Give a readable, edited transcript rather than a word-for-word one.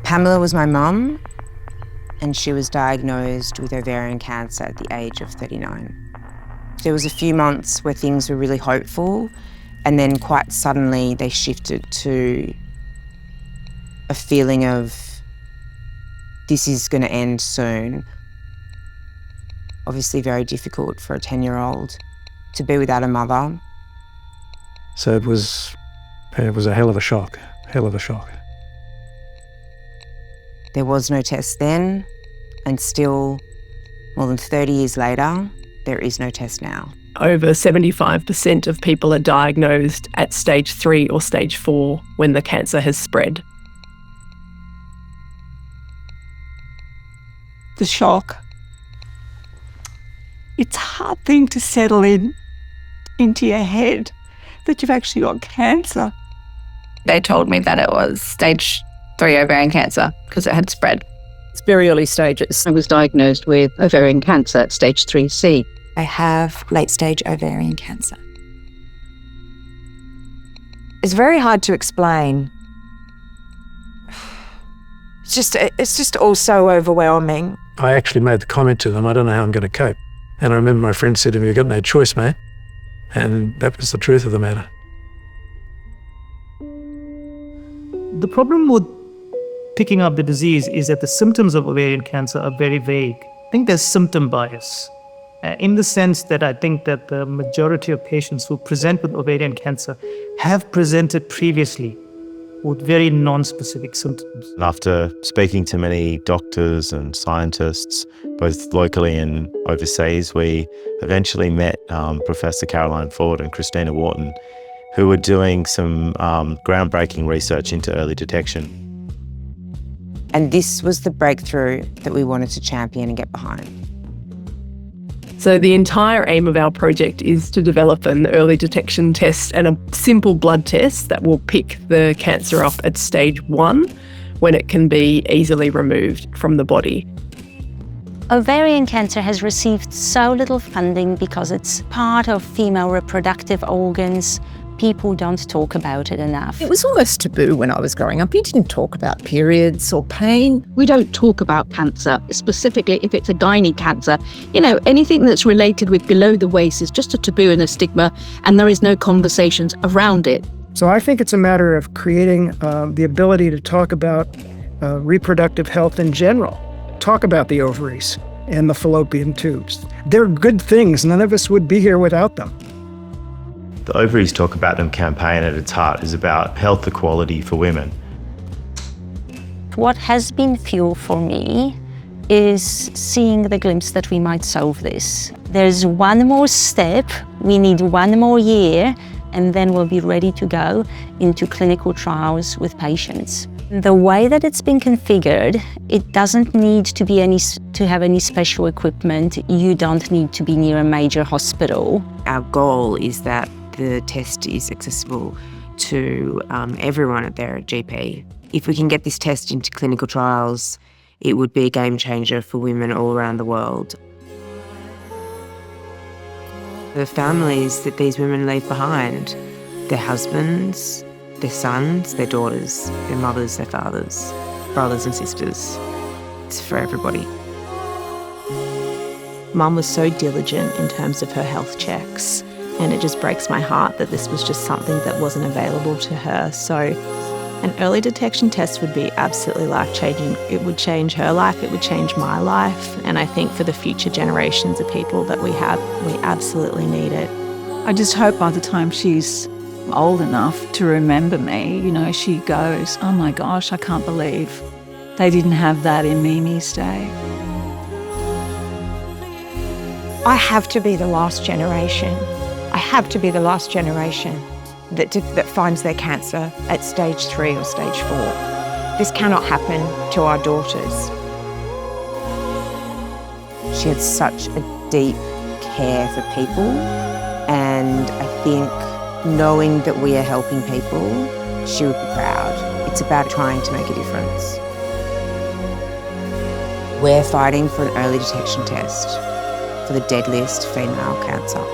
Pamela was my mum, and she was diagnosed with ovarian cancer at the age of 39. There was a few months where things were really hopeful, and then quite suddenly they shifted to a feeling of this is going to end soon. Obviously very difficult for a 10-year-old to be without a mother. So it was a hell of a shock. There was no test then, and still, more than 30 years later, there is no test now. Over 75% of people are diagnosed at stage 3 or stage 4 when the cancer has spread. The shock. It's a hard thing to settle into your head that you've actually got cancer. They told me that it was stage 3 ovarian cancer because it had spread. It's very early stages. I was diagnosed with ovarian cancer at stage 3C. I have late-stage ovarian cancer. It's very hard to explain. It's just all so overwhelming. I actually made the comment to them, I don't know how I'm going to cope. And I remember my friend said to me, "You've got no choice, mate." And that was the truth of the matter. The problem with picking up the disease is that the symptoms of ovarian cancer are very vague. I think there's symptom bias in the sense that I think that the majority of patients who present with ovarian cancer have presented previously with very non-specific symptoms. After speaking to many doctors and scientists, both locally and overseas, we eventually met Professor Caroline Ford and Christina Wharton, who were doing some groundbreaking research into early detection. And this was the breakthrough that we wanted to champion and get behind. So the entire aim of our project is to develop an early detection test and a simple blood test that will pick the cancer up at stage 1 when it can be easily removed from the body. Ovarian cancer has received so little funding because it's part of female reproductive organs. People don't talk about it enough. It was almost taboo when I was growing up. You didn't talk about periods or pain. We don't talk about cancer, specifically if it's a gynae cancer. You know, anything that's related with below the waist is just a taboo and a stigma, and there is no conversations around it. So I think it's a matter of creating the ability to talk about reproductive health in general. Talk about the ovaries and the fallopian tubes. They're good things. None of us would be here without them. The Ovaries Talk About Them campaign at its heart is about health equality for women. What has been fuel for me is seeing the glimpse that we might solve this. There's one more step, we need one more year, and then we'll be ready to go into clinical trials with patients. The way that it's been configured, it doesn't need to have any special equipment. You don't need to be near a major hospital. Our goal is that the test is accessible to everyone at their GP. If we can get this test into clinical trials, it would be a game changer for women all around the world. The families that these women leave behind, their husbands, their sons, their daughters, their mothers, their fathers, brothers and sisters. It's for everybody. Mum was so diligent in terms of her health checks, and it just breaks my heart that this was just something that wasn't available to her. So an early detection test would be absolutely life-changing. It would change her life, it would change my life, and I think for the future generations of people that we have, we absolutely need it. I just hope by the time she's old enough to remember me, you know, she goes, "Oh my gosh, I can't believe they didn't have that in Mimi's day." I have to be the last generation. I have to be the last generation that finds their cancer at stage 3 or stage 4. This cannot happen to our daughters. She had such a deep care for people, and I think knowing that we are helping people, she would be proud. It's about trying to make a difference. We're fighting for an early detection test for the deadliest female cancer.